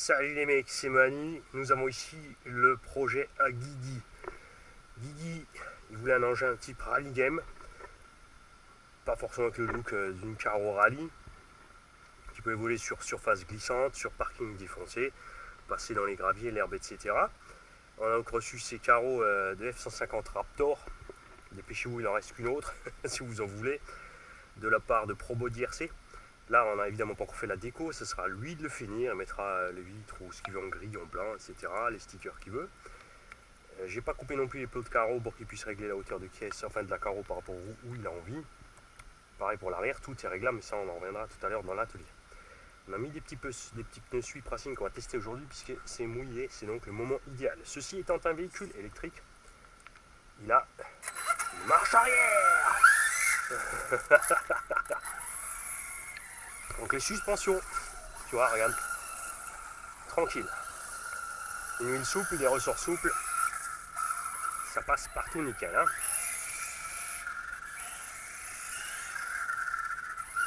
Salut les mecs, c'est Mani. Nous avons ici le projet à Guigui. Guigui, il voulait un engin type rally game, pas forcément avec le look d'une Caro rally, qui peut évoluer sur surface glissante, sur parking défoncé, passer dans les graviers, l'herbe, etc. On a donc reçu ces carreaux de F-150 Raptor. Dépêchez-vous, il en reste qu'une autre, si vous en voulez, de la part de Probo DRC. Là, on n'a évidemment pas encore fait la déco, ce sera à lui de le finir. Il mettra les vitres ou ce qu'il veut en gris, en blanc, etc. Les stickers qu'il veut. J'ai pas coupé non plus les plots de carreaux pour qu'il puisse régler la hauteur de caisse, enfin de la carreau par rapport où il a envie. Pareil pour l'arrière, tout est réglable, mais ça on en reviendra tout à l'heure dans l'atelier. On a mis des petits pneus Sui Racing qu'on va tester aujourd'hui puisque c'est mouillé, c'est donc le moment idéal. Ceci étant un véhicule électrique, il a une marche arrière. Donc les suspensions, tu vois, regarde, tranquille. Une huile souple, des ressorts souples, ça passe partout nickel. Hein.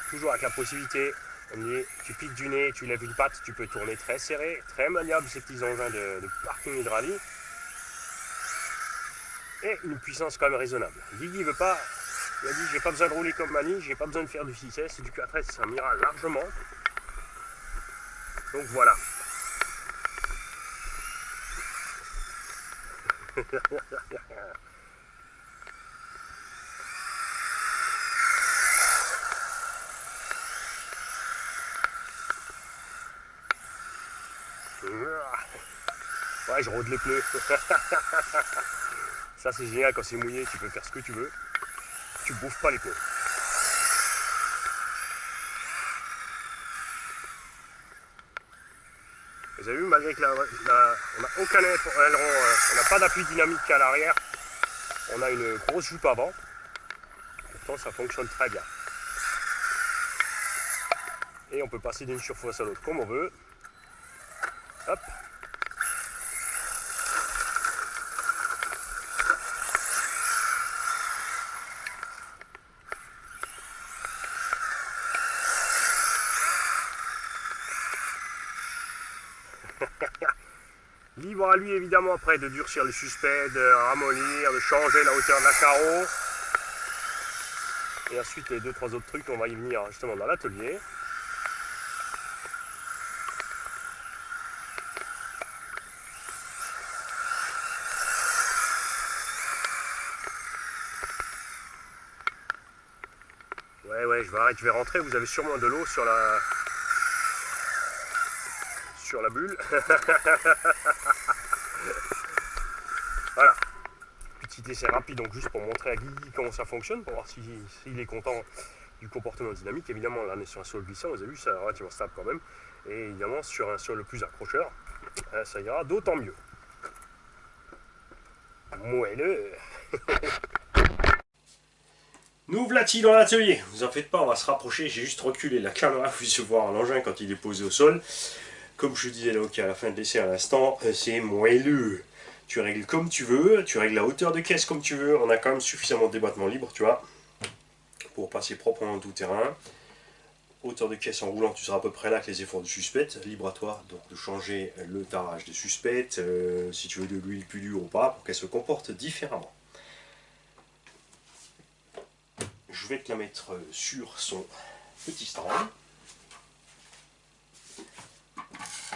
Toujours avec la possibilité, tu piques du nez, tu lèves une patte, tu peux tourner très serré, très maniable ces petits engins de parking et de rallye. Et une puissance quand même raisonnable. Guigui veut pas, il a dit j'ai pas besoin de rouler comme Mani, j'ai pas besoin de faire du 6S, du 4S, ça m'ira largement. Donc voilà. Ouais, je rôde les pneus. Ça c'est génial quand c'est mouillé, tu peux faire ce que tu veux. Tu bouffes pas les pneus. Vous avez vu, malgré que on n'a aucun aileron, on n'a pas d'appui dynamique à l'arrière, on a une grosse jupe avant. Pourtant ça fonctionne très bien. Et on peut passer d'une surface à l'autre comme on veut. Hop. Libre à lui évidemment après de durcir le suspect, de ramollir, de changer la hauteur de la carreau. Et ensuite les 2-3 autres trucs, on va y venir justement dans l'atelier. Ouais, je vais rentrer, vous avez sûrement de l'eau sur la bulle. Voilà. Petit essai rapide, donc juste pour montrer à Guigui comment ça fonctionne, pour voir s'il est content du comportement dynamique. Évidemment, là on est sur un sol glissant, vous avez vu, c'est relativement stable quand même. Et évidemment, sur un sol plus accrocheur, ça ira d'autant mieux. Moelleux. Nous voilà-t-il dans l'atelier. Ne vous en faites pas, on va se rapprocher. J'ai juste reculé la caméra, vous puissiez voir l'engin quand il est posé au sol. Comme je disais là, à la fin de l'essai à l'instant, c'est moelleux. Tu règles comme tu veux, tu règles la hauteur de caisse comme tu veux. On a quand même suffisamment de débattement libre, tu vois, pour passer proprement tout terrain. Hauteur de caisse en roulant, tu seras à peu près là avec les efforts de suspette. Libre à toi donc de changer le tarage de suspette, si tu veux de l'huile plus dure ou pas, pour qu'elle se comporte différemment. Je vais te la mettre sur son petit stand.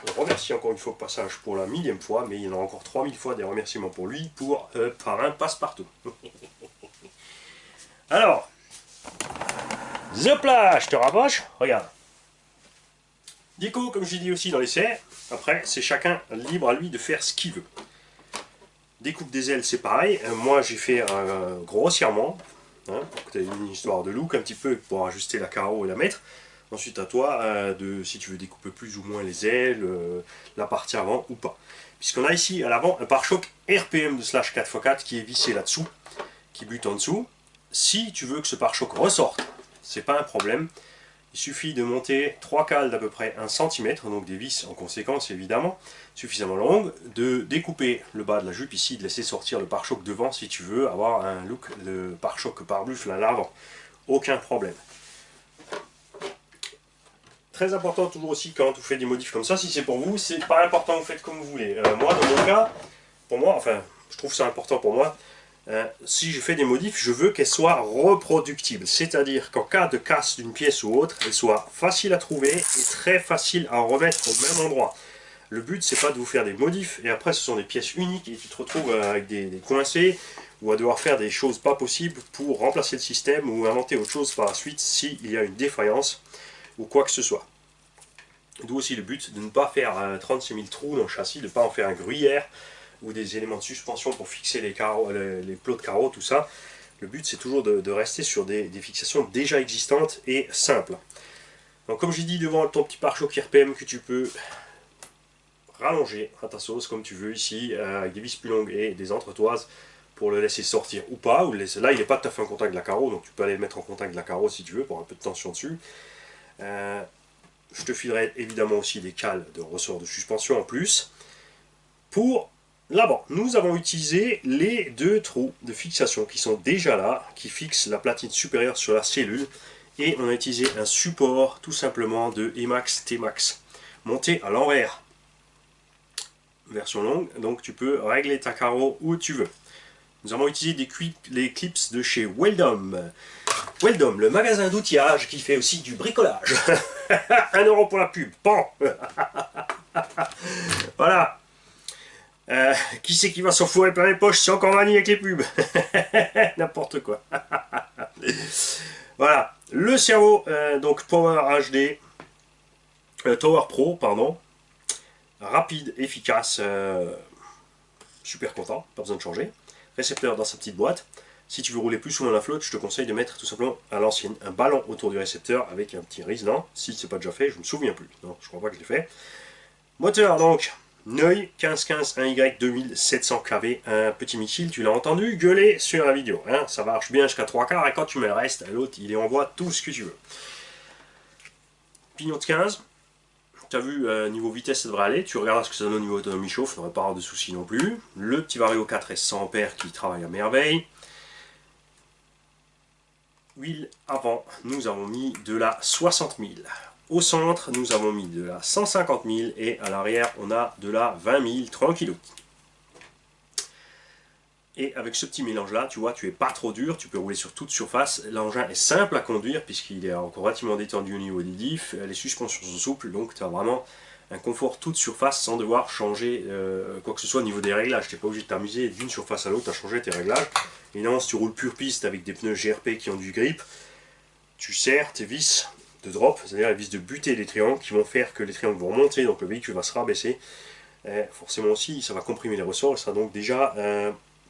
On remercie encore une fois au passage pour la 1000e fois, mais il y en a encore 3000 fois des remerciements pour lui, pour Parrain Passepartout. Alors, zop là, je te rapproche, regarde. Déco, comme j'ai dit aussi dans l'essai, après c'est chacun libre à lui de faire ce qu'il veut. Découpe des ailes, c'est pareil, moi j'ai fait grossièrement, hein, pour que tu aies une histoire de look un petit peu, pour ajuster la carreau et la mettre. Ensuite à toi, si tu veux découper plus ou moins les ailes, la partie avant ou pas. Puisqu'on a ici à l'avant un pare-choc RPM de slash 4x4 qui est vissé là-dessous, qui bute en dessous. Si tu veux que ce pare-choc ressorte, c'est pas un problème. Il suffit de monter 3 cales d'à peu près 1 cm, donc des vis en conséquence évidemment, suffisamment longues, de découper le bas de la jupe ici, de laisser sortir le pare-choc devant si tu veux avoir un look de pare-choc par buffle à l'avant. Aucun problème. très important toujours aussi quand vous faites des modifs comme ça, si c'est pour vous, c'est pas important, vous faites comme vous voulez. Moi, dans mon cas, pour moi, enfin, je trouve ça important pour moi, si je fais des modifs, je veux qu'elles soient reproductibles. C'est-à-dire qu'en cas de casse d'une pièce ou autre, elles soient faciles à trouver et très faciles à remettre au même endroit. Le but, c'est pas de vous faire des modifs et après ce sont des pièces uniques et tu te retrouves avec des coincés ou à devoir faire des choses pas possibles pour remplacer le système ou inventer autre chose par la suite s'il y a une défaillance ou quoi que ce soit. D'où aussi le but de ne pas faire 36 000 trous dans le châssis, de ne pas en faire un gruyère ou des éléments de suspension pour fixer les carreaux, les plots de carreaux, tout ça. Le but, c'est toujours de rester sur des fixations déjà existantes et simples. Donc comme j'ai dit, devant ton petit pare-choc RPM que tu peux rallonger à ta sauce comme tu veux ici, avec des vis plus longues et des entretoises pour le laisser sortir ou pas. Ou là, il n'est pas tout à fait en contact de la carreau, donc tu peux aller le mettre en contact de la carreau si tu veux pour un peu de tension dessus. Je te filerai évidemment aussi des cales de ressort de suspension en plus. Pour l'avant, nous avons utilisé les deux trous de fixation qui sont déjà là, qui fixent la platine supérieure sur la cellule. Et on a utilisé un support tout simplement de Emax T-Max, monté à l'envers. Version longue, donc tu peux régler ta carreau où tu veux. Nous avons utilisé les clips de chez Weldom. Weldom, le magasin d'outillage qui fait aussi du bricolage. 1 € pour la pub. Bon. Voilà. Qui c'est qui va s'en fourrer plein les poches? C'est encore Mani avec les pubs. N'importe quoi. Voilà. Le cerveau, donc Power HD. Tower Pro, pardon. Rapide, efficace. Super content. Pas besoin de changer. Récepteur dans sa petite boîte. Si tu veux rouler plus souvent la flotte, je te conseille de mettre tout simplement à l'ancienne un ballon autour du récepteur avec un petit Riesland. Si ce n'est pas déjà fait, je ne me souviens plus. Non, je crois pas que je l'ai fait. Moteur donc, Neuil 1515 1Y 2700 kV, un petit missile, tu l'as entendu gueuler sur la vidéo. Hein, ça marche bien jusqu'à 3/4 et quand tu mets le reste, l'autre il envoie tout ce que tu veux. Pignon de 15. Tu as vu, niveau vitesse ça devrait aller, tu regardes ce que ça donne au niveau autonomie chauffe, il n'y aurait pas de soucis non plus. Le petit Vario 4S 100 A qui travaille à merveille. Huile avant, nous avons mis de la 60 000. Au centre, nous avons mis de la 150 000 et à l'arrière, on a de la 20 000 tranquillo. Et avec ce petit mélange-là, tu vois, tu es pas trop dur, tu peux rouler sur toute surface. L'engin est simple à conduire puisqu'il est encore relativement détendu au niveau des diffs. Les suspensions sont souples, donc tu as vraiment un confort toute surface sans devoir changer quoi que ce soit au niveau des réglages. Tu n'es pas obligé de t'amuser d'une surface à l'autre à changer tes réglages. Évidemment, si tu roules pure piste avec des pneus GRP qui ont du grip, tu serres tes vis de drop, c'est-à-dire les vis de butée des triangles qui vont faire que les triangles vont monter, donc le véhicule va se rabaisser. Et forcément aussi, ça va comprimer les ressorts, il sera donc déjà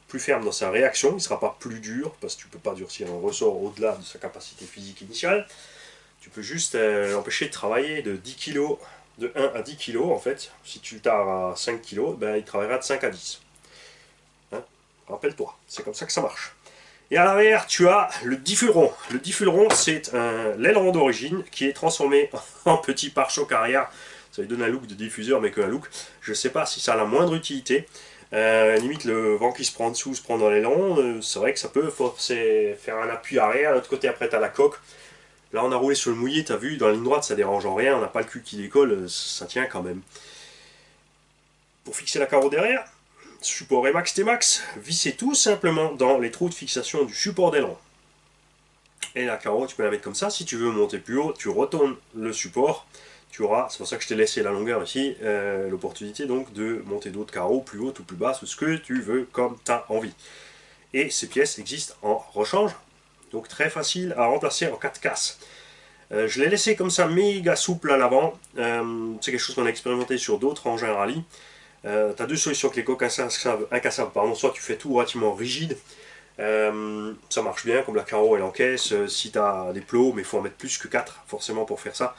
plus ferme dans sa réaction, il ne sera pas plus dur, parce que tu ne peux pas durcir un ressort au-delà de sa capacité physique initiale. Tu peux juste l'empêcher de travailler de 10 kg, de 1 à 10 kg en fait. Si tu tards à 5 kg, ben, il travaillera de 5 à 10. Hein, rappelle-toi, c'est comme ça que ça marche. Et à l'arrière, tu as le diffuron. Le diffuron, c'est l'aileron d'origine qui est transformé en petit pare-choc arrière. Ça lui donne un look de diffuseur, mais qu'un look. Je ne sais pas si ça a la moindre utilité. Limite, le vent qui se prend en dessous se prend dans l'aileron. C'est vrai que ça peut forcer, faire un appui arrière. De l'autre côté, après, tu as la coque. Là, on a roulé sur le mouillé, tu as vu, dans la ligne droite, ça dérange en rien. On n'a pas le cul qui décolle, ça tient quand même. Pour fixer la carreau derrière, support Emax T-Max, vissez tout simplement dans les trous de fixation du support d'aileron. Et la carreau, tu peux la mettre comme ça. Si tu veux monter plus haut, tu retournes le support. Tu auras, c'est pour ça que je t'ai laissé la longueur ici, l'opportunité donc de monter d'autres carreaux plus haut ou plus bas, ce que tu veux comme tu as envie. Et ces pièces existent en rechange, donc très facile à remplacer en cas de casse. Je l'ai laissé comme ça méga souple à l'avant. C'est quelque chose qu'on a expérimenté sur d'autres engins rallye. Tu as deux solutions avec les coques incassables. Pardon. Soit tu fais tout relativement rigide, ça marche bien, comme la carreau elle encaisse. Si tu as des plots, mais il faut en mettre plus que 4 forcément pour faire ça,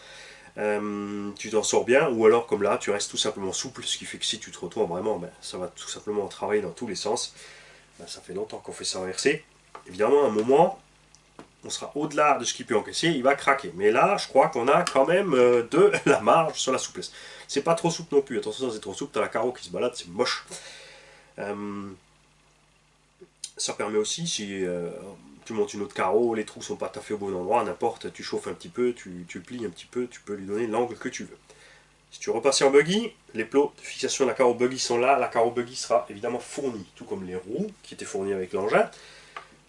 tu t'en sors bien. Ou alors comme là, tu restes tout simplement souple, ce qui fait que si tu te retrouves vraiment, ben, ça va tout simplement travailler dans tous les sens. Ben, ça fait longtemps qu'on fait ça en RC. Évidemment, à un moment, on sera au-delà de ce qu'il peut encaisser, il va craquer. Mais là, je crois qu'on a quand même de la marge sur la souplesse. C'est pas trop souple non plus, attention, c'est trop souple, t'as la carreau qui se balade, c'est moche. Ça permet aussi, si tu montes une autre carreau, les trous sont pas tout à fait au bon endroit, n'importe, tu chauffes un petit peu, tu plies un petit peu, tu peux lui donner l'angle que tu veux. Si tu repasses en buggy, les plots de fixation de la carreau buggy sont là, la carreau buggy sera évidemment fournie, tout comme les roues qui étaient fournies avec l'engin.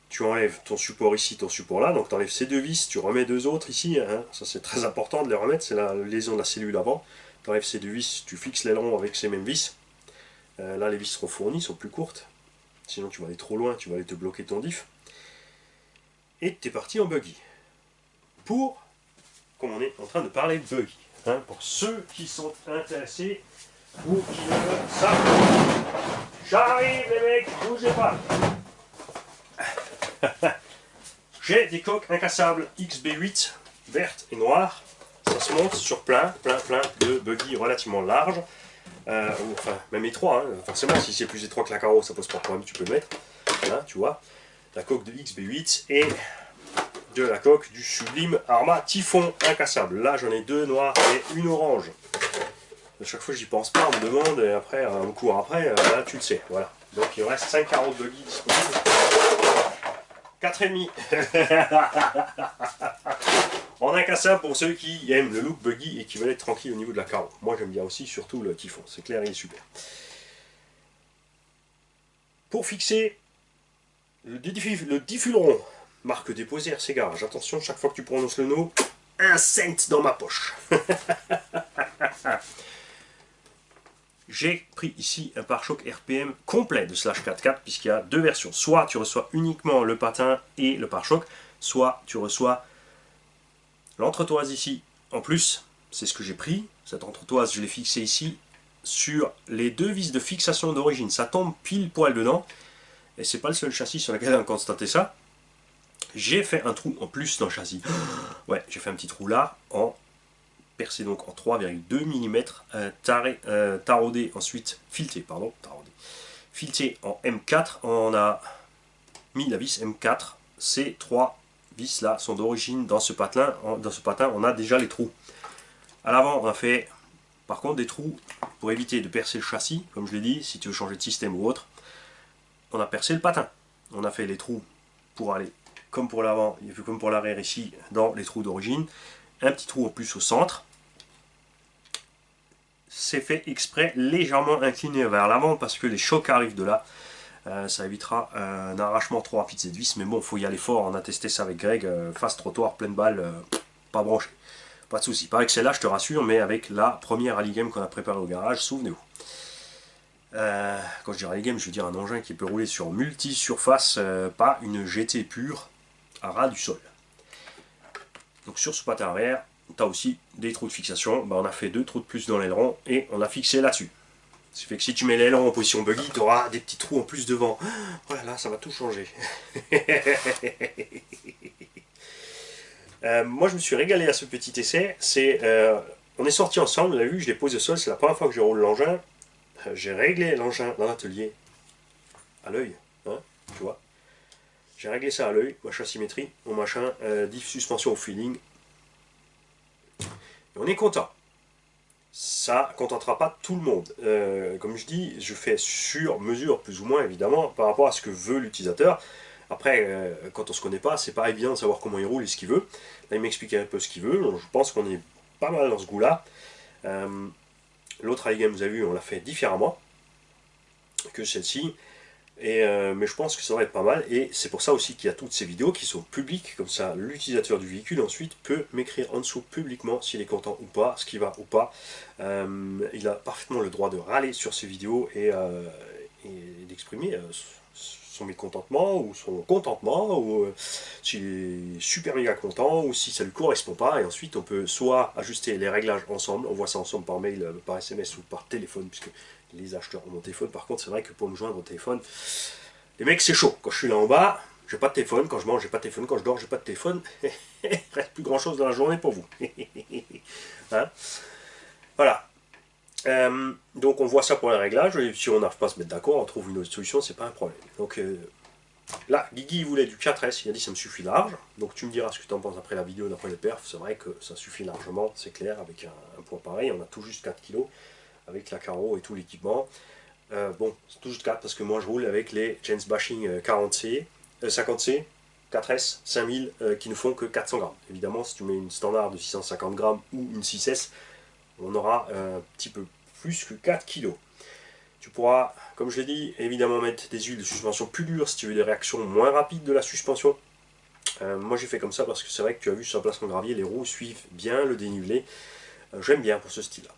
Tu enlèves ton support ici, ton support là, donc tu enlèves ces deux vis, tu remets deux autres ici, hein, ça c'est très important de les remettre, c'est la liaison de la cellule avant. Tu enlèves ces deux vis, tu fixes l'aileron avec ces mêmes vis. Là les vis seront fournies, sont plus courtes, sinon tu vas aller trop loin, tu vas aller te bloquer ton diff. Et tu es parti en buggy. Pour, comme on est en train de parler de buggy, hein, pour ceux qui sont intéressés ou qui ne veulent ça. J'arrive les mecs, bougez pas. J'ai des coques incassables XB8 vertes et noires. Ça se monte sur plein de buggy relativement larges. Enfin, même étroit. Hein. Forcément, si c'est plus étroit que la carreau, ça pose pas de problème, tu peux le mettre. Là, tu vois. La coque de XB8 et de la coque du sublime Arma Typhon incassable. Là, j'en ai deux noires et une orange. À chaque fois, j'y pense pas, on me demande, et après, on court après, là, tu le sais. Voilà. Donc, il reste 5 carreaux de buggy disponibles. 4,5 en incassable pour ceux qui aiment le look buggy et qui veulent être tranquille au niveau de la carreau. Moi, j'aime bien aussi, surtout le Typhon. C'est clair, il est super. Pour fixer le diffuleron, marque déposée RC Garage. Attention, chaque fois que tu prononces le nom, un cent dans ma poche. J'ai pris ici un pare-choc RPM complet de Slash 4x4 puisqu'il y a deux versions. Soit tu reçois uniquement le patin et le pare-choc, soit tu reçois l'entretoise ici. En plus, c'est ce que j'ai pris. Cette entretoise, je l'ai fixée ici sur les deux vis de fixation d'origine. Ça tombe pile poil dedans. Et c'est pas le seul châssis sur lequel on a constaté ça. J'ai fait un trou en plus dans le châssis. Ouais, j'ai fait un petit trou là en percé donc en 3,2 mm, taraudé ensuite, fileté, pardon, fileté en M4, on a mis la vis M4, ces trois vis là sont d'origine dans ce patin, on a déjà les trous. À l'avant on a fait par contre des trous pour éviter de percer le châssis, comme je l'ai dit, si tu veux changer de système ou autre, on a percé le patin, on a fait les trous pour aller comme pour l'avant et comme pour l'arrière ici dans les trous d'origine, un petit trou en plus au centre. C'est fait exprès légèrement incliné vers l'avant parce que les chocs arrivent de là. Ça évitera un arrachement trop rapide de cette vis, mais bon, il faut y aller fort. On a testé ça avec Greg, face trottoir, pleine balle, pas branché. Pas de souci. Pas avec celle-là, je te rassure, mais avec la première rally game qu'on a préparée au garage, souvenez-vous. Quand je dis rally game, je veux dire un engin qui peut rouler sur multi-surface, pas une GT pure à ras du sol. Donc sur ce patin arrière, tu as aussi des trous de fixation. On a fait deux trous de plus dans l'aileron et on a fixé là-dessus. Ce qui fait que si tu mets l'aileron en position buggy, tu auras des petits trous en plus devant. Oh là là, ça va tout changer. Moi, je me suis régalé à ce petit essai. On est sortis ensemble, on a vu, je l'ai posé au sol. C'est la première fois que je roule l'engin. J'ai réglé l'engin dans l'atelier à l'œil, hein, tu vois. J'ai réglé ça à l'œil, ma chassimétrie, mon machin, diff suspension au feeling. Et on est content. Ça ne contentera pas tout le monde. Comme je dis, je fais sur mesure, plus ou moins évidemment, par rapport à ce que veut l'utilisateur. Après, quand on ne se connaît pas, c'est pas évident de savoir comment il roule et ce qu'il veut. Là, il m'explique un peu ce qu'il veut. Donc, je pense qu'on est pas mal dans ce goût-là. L'autre rally game, vous avez vu, on l'a fait différemment que celle-ci. Mais je pense que ça va être pas mal, et c'est pour ça aussi qu'il y a toutes ces vidéos qui sont publiques, comme ça l'utilisateur du véhicule ensuite peut m'écrire en dessous publiquement s'il est content ou pas, ce qui va ou pas. Il a parfaitement le droit de râler sur ces vidéos et d'exprimer son mécontentement ou son contentement, ou s'il est super méga content, ou si ça lui correspond pas, et ensuite on peut soit ajuster les réglages ensemble, on voit ça ensemble par mail, par SMS ou par téléphone, puisque les acheteurs ont mon téléphone. Par contre, c'est vrai que pour me joindre au téléphone, les mecs, c'est chaud. Quand je suis là en bas, j'ai pas de téléphone. Quand je mange, j'ai pas de téléphone. Quand je dors, j'ai pas de téléphone. Il reste plus grand chose dans la journée pour vous. Hein, voilà. Donc on voit ça pour les réglages. Et si on n'arrive pas à se mettre d'accord, on trouve une autre solution, c'est pas un problème. Donc là, Guigui voulait du 4S, il a dit ça me suffit large. Donc tu me diras ce que tu en penses après la vidéo, d'après les perfs. C'est vrai que ça suffit largement, c'est clair, avec un poids pareil. On a tout juste 4 kg avec la carreau et tout l'équipement. Bon, c'est tout juste 4 parce que moi je roule avec les Gens Bashing 40C, 50C. 4S 5000 qui ne font que 400 grammes. Évidemment, si tu mets une standard de 650 grammes ou une 6S, on aura un petit peu plus que 4 kg. Tu pourras, comme je l'ai dit, évidemment mettre des huiles de suspension plus dures si tu veux des réactions moins rapides de la suspension. Moi j'ai fait comme ça parce que c'est vrai que tu as vu sur la place gravier, les roues suivent bien le dénivelé. J'aime bien pour ce style-là.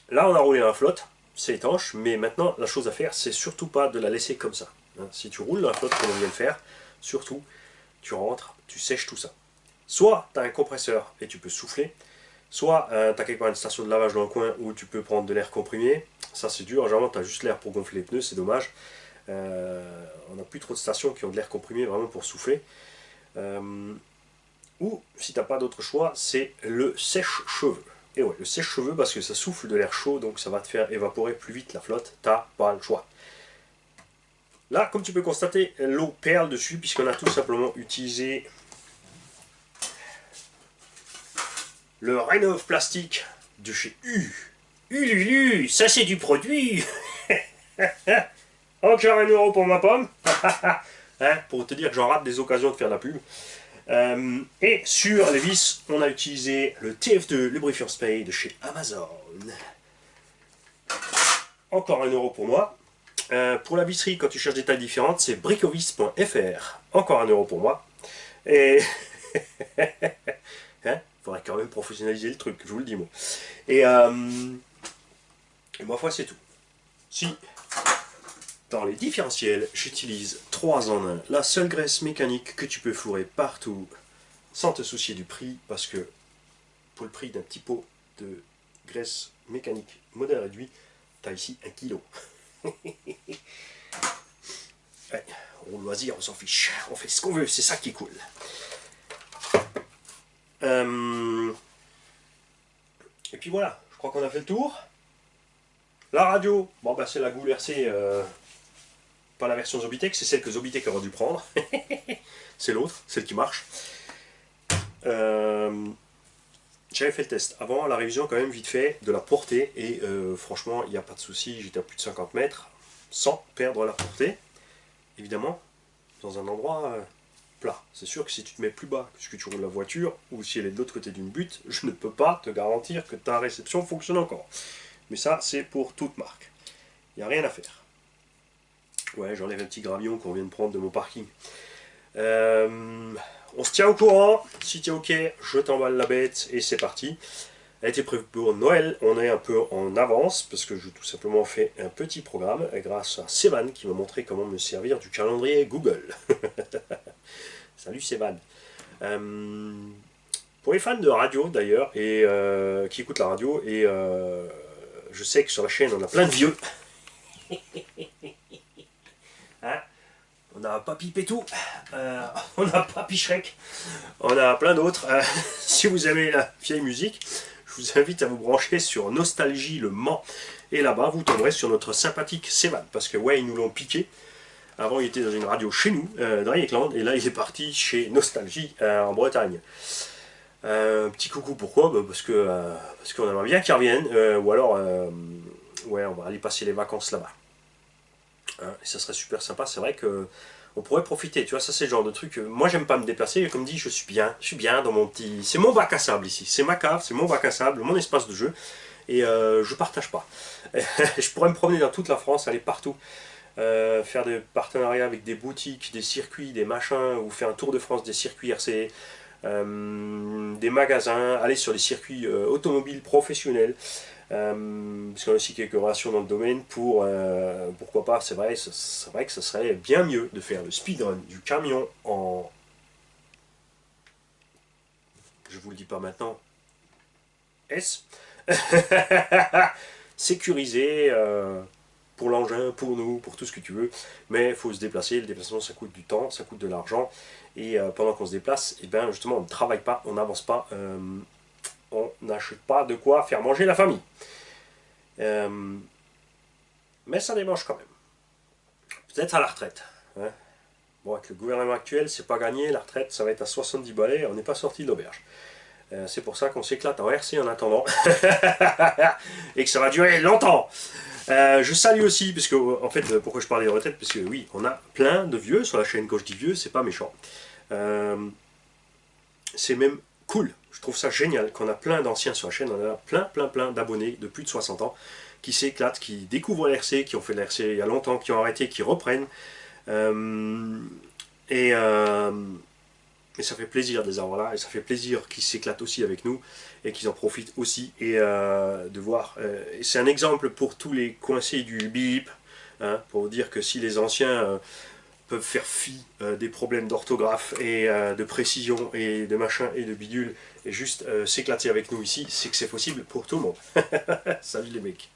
Là on a roulé dans la flotte, c'est étanche, mais maintenant la chose à faire, c'est surtout pas de la laisser comme ça. Si tu roules dans la flotte comme on vient de faire, surtout, tu rentres, tu sèches tout ça. Soit tu as un compresseur et tu peux souffler, soit tu as quelque part une station de lavage dans le coin où tu peux prendre de l'air comprimé. Ça c'est dur, généralement tu as juste l'air pour gonfler les pneus, c'est dommage. On n'a plus trop de stations qui ont de l'air comprimé vraiment pour souffler. Ou si tu n'as pas d'autre choix, c'est le sèche-cheveux. Et ouais, le sèche-cheveux parce que ça souffle de l'air chaud, donc ça va te faire évaporer plus vite la flotte, t'as pas le choix. Là, comme tu peux constater, l'eau perle dessus puisqu'on a tout simplement utilisé le Rénov plastique de chez Ululu, ça c'est du produit. Encore 1 € pour ma pomme. Hein, pour te dire que j'en rate des occasions de faire de la pub. Et sur les vis, on a utilisé le TF2 lubrifiant spray de chez Amazon. Encore 1 € pour moi. Pour la visserie, quand tu cherches des tailles différentes, c'est bricovis.fr. Encore 1 € pour moi. Et hein, faudrait quand même professionnaliser le truc, je vous le dis moi. Et ma foi, c'est tout. Si dans les différentiels, j'utilise 3 en 1. La seule graisse mécanique que tu peux fourrer partout sans te soucier du prix, parce que pour le prix d'un petit pot de graisse mécanique modèle réduit, tu as ici 1 kg. Ouais, au loisir, on s'en fiche. On fait ce qu'on veut, c'est ça qui est cool. Et puis voilà, je crois qu'on a fait le tour. La radio, bon bah c'est la Goul RC, pas la version Zobitech, c'est celle que Zobitech aurait dû prendre. C'est l'autre, celle qui marche. J'avais fait le test avant, la révision quand même vite fait de la portée, et franchement il n'y a pas de souci, j'étais à plus de 50 mètres sans perdre la portée, évidemment dans un endroit plat. C'est sûr que si tu te mets plus bas que ce que tu roules la voiture, ou si elle est de l'autre côté d'une butte, je ne peux pas te garantir que ta réception fonctionne encore. Mais ça c'est pour toute marque, il n'y a rien à faire. Ouais, j'enlève un petit gravillon qu'on vient de prendre de mon parking. On se tient au courant, si tu es ok, je t'emballe la bête et c'est parti. Elle a été prévue pour Noël, on est un peu en avance parce que j'ai tout simplement fait un petit programme grâce à Sevan qui m'a montré comment me servir du calendrier Google. Salut Sevan. Pour les fans de radio d'ailleurs, et qui écoutent la radio, et je sais que sur la chaîne on a plein de vieux. Hein, on a Papy Pétou, on a Papy Shrek, on a plein d'autres. Si vous aimez la vieille musique, je vous invite à vous brancher sur Nostalgie Le Mans. Et là-bas, vous tomberez sur notre sympathique Sevan, parce que ouais, ils nous l'ont piqué. Avant, il était dans une radio chez nous, dans Ekland, et là, il est parti chez Nostalgie, en Bretagne. Petit coucou, pourquoi? Parce qu'on aimerait bien qu'il revienne, ou alors, ouais, on va aller passer les vacances là-bas. Hein, et ça serait super sympa, c'est vrai que on pourrait profiter, tu vois, ça c'est le genre de truc, moi j'aime pas me déplacer, comme dit, je suis bien dans mon petit, c'est mon bac à sable ici, c'est ma cave, c'est mon bac à sable, mon espace de jeu, et je partage pas. Je pourrais me promener dans toute la France, aller partout, faire des partenariats avec des boutiques, des circuits, des machins, ou faire un tour de France des circuits RC, des magasins, aller sur les circuits automobiles professionnels, parce qu'on a aussi quelques relations dans le domaine pour, pourquoi pas, c'est vrai que ça serait bien mieux de faire le speedrun du camion en, je vous le dis pas maintenant, S, sécurisé, pour l'engin, pour nous, pour tout ce que tu veux, mais il faut se déplacer, le déplacement ça coûte du temps, ça coûte de l'argent, et pendant qu'on se déplace, et ben justement on ne travaille pas, on n'avance pas, on n'achète pas de quoi faire manger la famille. Mais ça démange quand même. Peut-être à la retraite. Hein. Bon, avec le gouvernement actuel, c'est pas gagné, la retraite ça va être à 70 balais, on n'est pas sorti de l'auberge. C'est pour ça qu'on s'éclate en RC en attendant. Et que ça va durer longtemps. Je salue aussi, parce que en fait, pourquoi je parlais de retraite, parce que oui, on a plein de vieux sur la chaîne. Quand je dis vieux, c'est pas méchant. C'est même cool, je trouve ça génial qu'on a plein d'anciens sur la chaîne, on a plein d'abonnés de plus de 60 ans qui s'éclatent, qui découvrent l'RC, qui ont fait l'RC il y a longtemps, qui ont arrêté, qui reprennent. Et ça fait plaisir de les avoir là, et ça fait plaisir qu'ils s'éclatent aussi avec nous, et qu'ils en profitent aussi, et de voir. C'est un exemple pour tous les coincés du bip, hein, pour vous dire que si les anciens peuvent faire fi des problèmes d'orthographe et de précision et de machin et de bidule, et juste s'éclater avec nous ici, c'est que c'est possible pour tout le monde. Salut les mecs.